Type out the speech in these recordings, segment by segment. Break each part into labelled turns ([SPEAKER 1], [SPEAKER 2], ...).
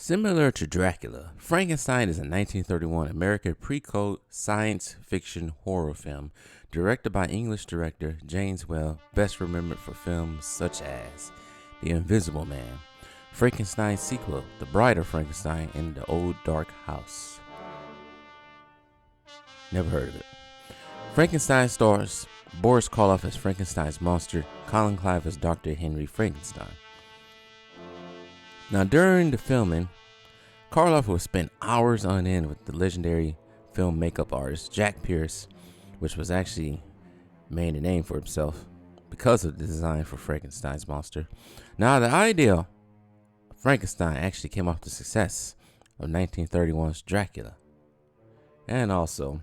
[SPEAKER 1] Similar to Dracula, Frankenstein is a 1931 American pre-code science fiction horror film directed by English director James Whale, best remembered for films such as The Invisible Man, Frankenstein's sequel, The Bride of Frankenstein, and The Old Dark House. Never heard of it. Frankenstein stars Boris Karloff as Frankenstein's monster, Colin Clive as Dr. Henry Frankenstein. Now, during the filming, Karloff would spend hours on end with the legendary film makeup artist Jack Pierce, which was actually made a name for himself because of the design for Frankenstein's monster. Now, the idea of Frankenstein actually came off the success of 1931's Dracula. And also,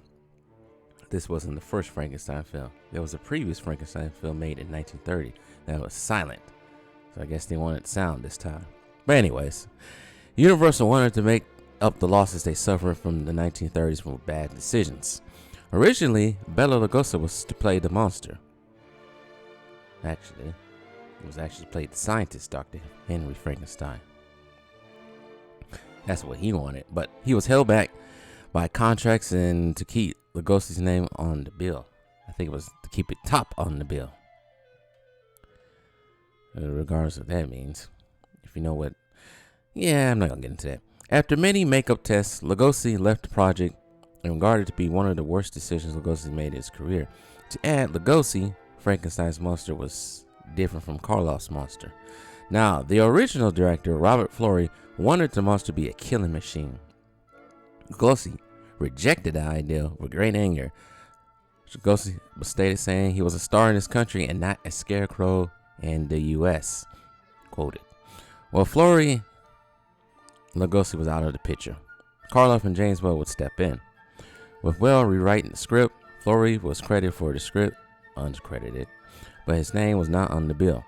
[SPEAKER 1] this wasn't the first Frankenstein film. There was a previous Frankenstein film made in 1930 that was silent. So I guess they wanted sound this time. But anyways, Universal wanted to make up the losses they suffered from the 1930s from bad decisions. Originally, Bela Lugosi was to play the monster. Actually, he was actually played the scientist, Dr. Henry Frankenstein. That's what he wanted, but he was held back by contracts and to keep Lugosi's name on the bill. I think it was to keep it top on the bill. Regardless of what that means. If you know what. Yeah, I'm not going to get into that. After many makeup tests, Lugosi left the project and regarded to be one of the worst decisions Lugosi made in his career. To add, Lugosi, Frankenstein's monster, was different from Karloff's monster. Now, the original director, Robert Florey, wanted the monster to be a killing machine. Lugosi rejected the idea with great anger. Lugosi was stated saying he was a star in his country and not a scarecrow in the U.S. Quoted. Well, Lugosi was out of the picture. Karloff and James Whale would step in. With Whale rewriting the script, Florey was credited for the script, uncredited, but his name was not on the bill.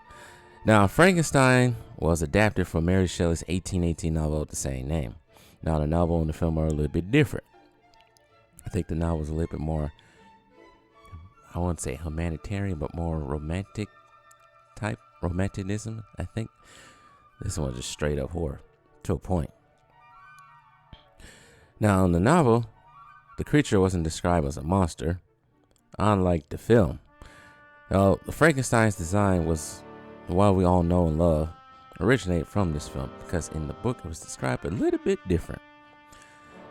[SPEAKER 1] Now, Frankenstein was adapted from Mary Shelley's 1818 novel of the same name. Now, the novel and the film are a little bit different. I think the novel is a little bit more, I wouldn't say humanitarian, but more romantic type, romanticism, I think. This one was just straight up horror, to a point. Now, in the novel, the creature wasn't described as a monster, unlike the film. Now, the Frankenstein's design was what we all know and love, originated from this film, because in the book it was described a little bit different.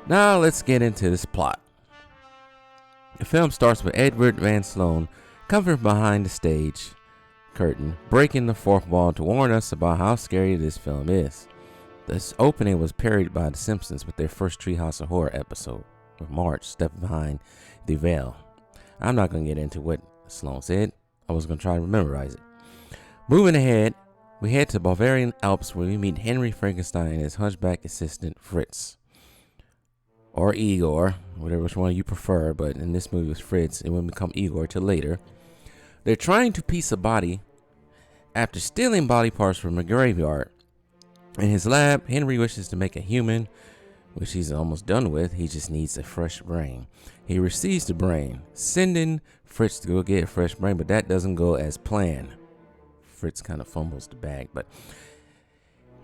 [SPEAKER 1] Now, let's get into this plot. The film starts with Edward Van Sloan coming from behind the stage curtain, breaking the fourth wall to warn us about how scary this film is. This opening was parodied by The Simpsons with their first Treehouse of Horror episode, with Marge stepping behind the veil. I'm not going to get into what Sloan said. I was going to try to memorize it. Moving ahead, we head to Bavarian Alps where we meet Henry Frankenstein and his hunchback assistant Fritz. Or Igor, which one you prefer, but in this movie it was Fritz. It wouldn't become Igor till later. They're trying to piece a body after stealing body parts from a graveyard. In his lab, Henry wishes to make a human, which he's almost done with. He just needs a fresh brain. He receives the brain, sending Fritz to go get a fresh brain, but that doesn't go as planned. Fritz kind of fumbles the bag, but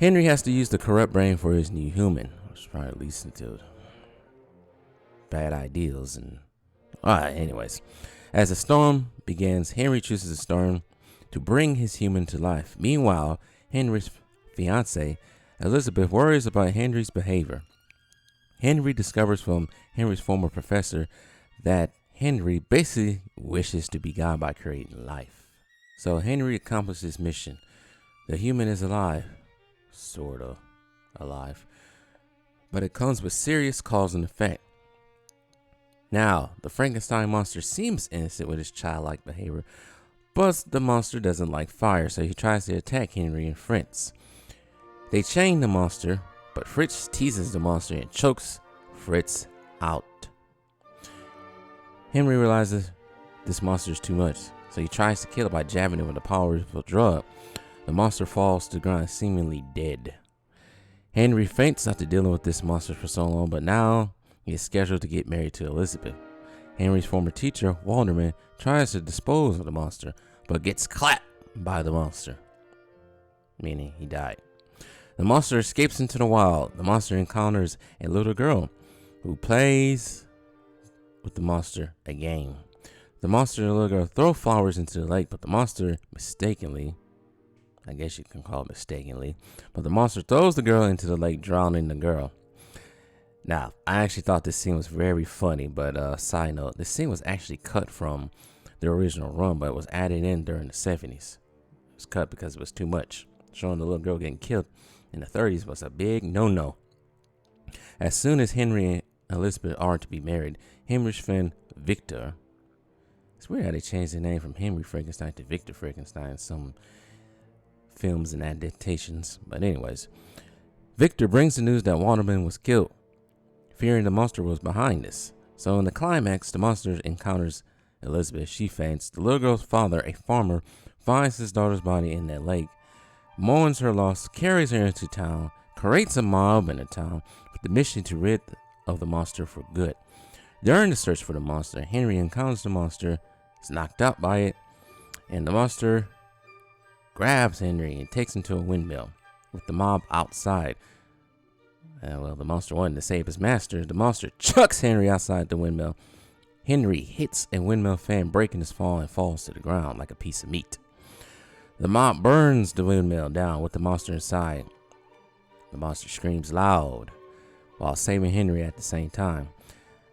[SPEAKER 1] Henry has to use the corrupt brain for his new human, which probably leads into bad ideals and anyways. As the storm begins, Henry chooses a storm to bring his human to life. Meanwhile, Henry's fiancée, Elizabeth, worries about Henry's behavior. Henry discovers from Henry's former professor that Henry basically wishes to be God by creating life. So Henry accomplishes his mission. The human is alive, sort of alive, but it comes with serious cause and effect. Now, the Frankenstein monster seems innocent with his childlike behavior, but the monster doesn't like fire, so he tries to attack Henry and Fritz. They chain the monster, but Fritz teases the monster and chokes Fritz out. Henry realizes this monster is too much, so he tries to kill it by jabbing it with a powerful drug. The monster falls to the ground seemingly dead. Henry faints after dealing with this monster for so long, but now he is scheduled to get married to Elizabeth. Henry's former teacher, Walderman, tries to dispose of the monster, but gets clapped by the monster, meaning he died. The monster escapes into the wild. The monster encounters a little girl who plays with the monster a game. The monster and the little girl throw flowers into the lake, but the monster mistakenly, I guess you can call it mistakenly, but the monster throws the girl into the lake, drowning the girl. Now, I actually thought this scene was very funny, but side note, this scene was actually cut from the original run, but it was added in during the 70s. It was cut because it was too much. Showing the little girl getting killed in the 30s was a big no-no. As soon as Henry and Elizabeth are to be married, Henry's friend Victor, it's weird how they changed the name from Henry Frankenstein to Victor Frankenstein in some films and adaptations, but anyways, Victor brings the news that Waterman was killed, fearing the monster was behind this. So in the climax, the monster encounters Elizabeth. She faints. The little girl's father, a farmer, finds his daughter's body in that lake, mourns her loss, carries her into town, creates a mob in the town with the mission to rid of the monster for good. During the search for the monster, Henry encounters the monster, is knocked out by it, and the monster grabs Henry and takes him to a windmill with the mob outside. Well, the monster wanted to save his master. The monster chucks Henry outside the windmill. Henry hits a windmill fan, breaking his fall, and falls to the ground like a piece of meat. The mob burns the windmill down with the monster inside. The monster screams loud while saving Henry at the same time.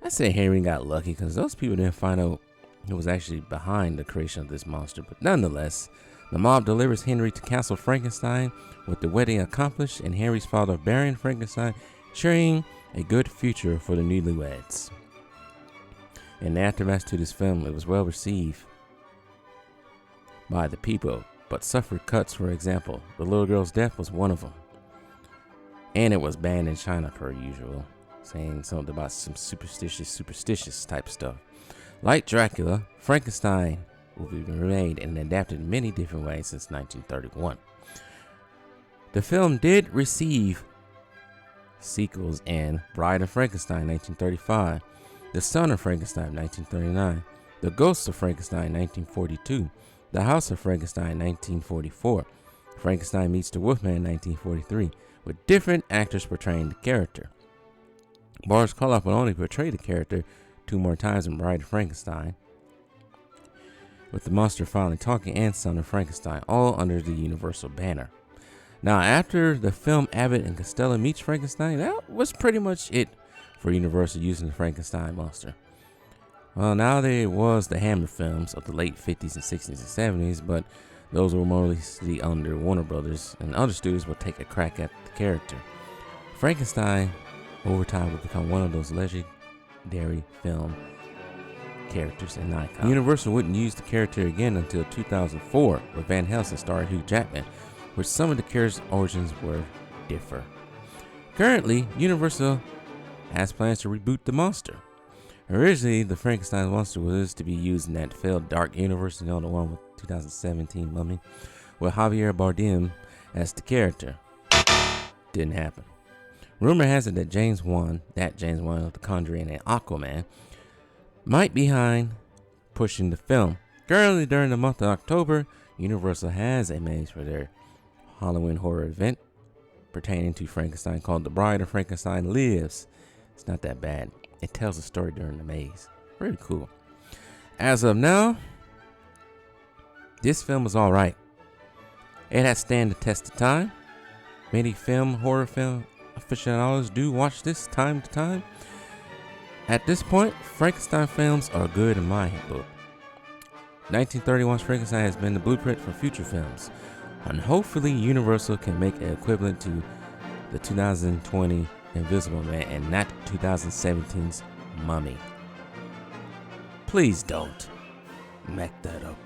[SPEAKER 1] I say Henry got lucky because those people didn't find out who was actually behind the creation of this monster, but nonetheless, the mob delivers Henry to Castle Frankenstein with the wedding accomplished and Henry's father burying Frankenstein, sharing a good future for the newlyweds. In the aftermath to this film, it was well received by the people, but suffered cuts. For example, the little girl's death was one of them, and it was banned in China per usual, saying something about some superstitious type stuff. Like Dracula, Frankenstein will be remade and adapted in many different ways since 1931. The film did receive sequels in Bride of Frankenstein 1935, The Son of Frankenstein 1939, The Ghost of Frankenstein 1942, The House of Frankenstein 1944, Frankenstein Meets the Wolfman 1943, with different actors portraying the character. Boris Karloff would only portray the character 2 more times in Bride of Frankenstein, with the monster finally talking, and Son of Frankenstein, all under the Universal banner. Now, after the film Abbott and Costello Meets Frankenstein, that was pretty much it for Universal using the Frankenstein monster. Well, now there was the Hammer films of the late 50s and 60s and 70s, but those were mostly under Warner Brothers, and other studios would take a crack at the character. Frankenstein, over time, would become one of those legendary film characters and icons. Universal wouldn't use the character again until 2004, with Van Helsing starring Hugh Jackman, where some of the character's origins were differ. Currently, Universal has plans to reboot the monster. Originally, the Frankenstein monster was to be used in that failed Dark Universe, the one with 2017 Mummy, with Javier Bardem as the character. Didn't happen. Rumor has it that James Wan of The Conjuring and Aquaman, might be behind pushing the film. Currently, during the month of October, Universal has a maze for their Halloween horror event pertaining to Frankenstein called The Bride of Frankenstein Lives. It's not that bad. It tells a story during the maze. Pretty cool. As of now, this film is alright. It has stand the test of time. Many horror film aficionados do watch this time to time. At this point, Frankenstein films are good in my book. 1931's Frankenstein has been the blueprint for future films, and hopefully Universal can make an equivalent to the 2020 Invisible Man and not 2017's Mummy. Please don't make that up.